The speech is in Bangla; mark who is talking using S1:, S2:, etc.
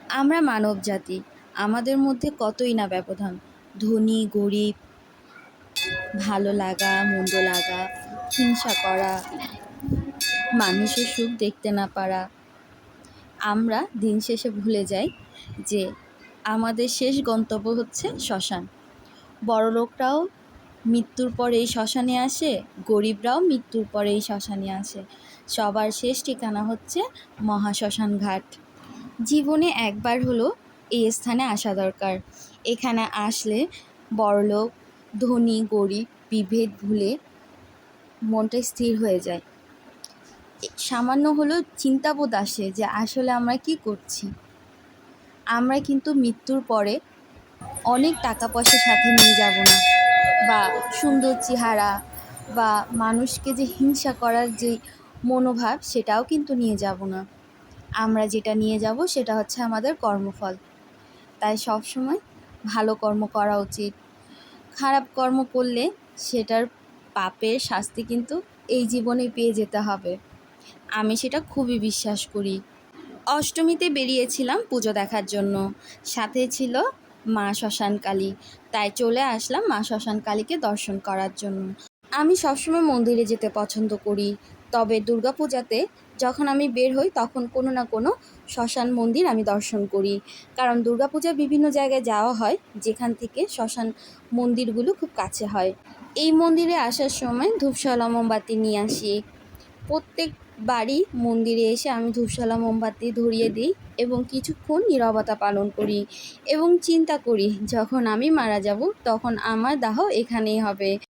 S1: আমরা মানব জাতি, আমাদের মধ্যে কতই না ব্যবধান। ধনী গরিব, ভালো লাগা মন্দ লাগা, হিংসা করা, মানুষের সুখ দেখতে না পারা। আমরা দিন শেষে ভুলে যাই যে আমাদের শেষ গন্তব্য হচ্ছে শ্মশান। বড়লোকরাও মৃত্যুর পরে এই শ্মশানে আসে, গরিবরাও মৃত্যুর পরে এই শ্মশানে আসে। সবার শেষ ঠিকানা হচ্ছে মহাশ্মশান ঘাট। জীবনে একবার হলো এই স্থানে আসা দরকার। এখানে আসলে বড়লোক ধনী গরিব বিভেদ ভুলে মনটা স্থির হয়ে যায়। সামান্য হলো চিন্তাবোধ আসে যে আসলে আমরা কি করছি। আমরা কিন্তু মৃত্যুর পরে অনেক টাকা পয়সা সাথে নিয়ে যাব না, বা সুন্দর চেহারা, বা মানুষকে যে হিংসা করার যে মনোভাব সেটাও কিন্তু নিয়ে যাব না। আমরা যেটা নিয়ে যাব সেটা হচ্ছে আমাদের কর্মফল। তাই সবসময় ভালো কর্ম করা উচিত। খারাপ কর্ম করলে সেটার পাপের শাস্তি কিন্তু এই জীবনে পেয়ে যেতে হবে। আমি সেটা খুবই বিশ্বাস করি। অষ্টমীতে বেরিয়েছিলাম পুজো দেখার জন্য, সাথে ছিল মা শ্মশানকালী। তাই চলে আসলাম মা শ্মশানকালীকে দর্শন করার জন্য। আমি সবসময় মন্দিরে যেতে পছন্দ করি, তবে দুর্গাপূজাতে যখন আমি বের হই তখন কোনো না কোনো শ্মশান মন্দির আমি দর্শন করি। কারণ দুর্গাপূজায় বিভিন্ন জায়গায় যাওয়া হয় যেখান থেকে শ্মশান মন্দিরগুলো খুব কাছে হয়। এই মন্দিরে আসার সময় ধূপশালা মোমবাতি নিয়ে আসি। প্রত্যেক বাড়ি মন্দিরে এসে আমি ধূপশালা মোমবাতি ধরিয়ে দিই এবং কিছুক্ষণ নীরবতা পালন করি এবং চিন্তা করি যখন আমি মারা যাব তখন আমার দাহ এখানেই হবে।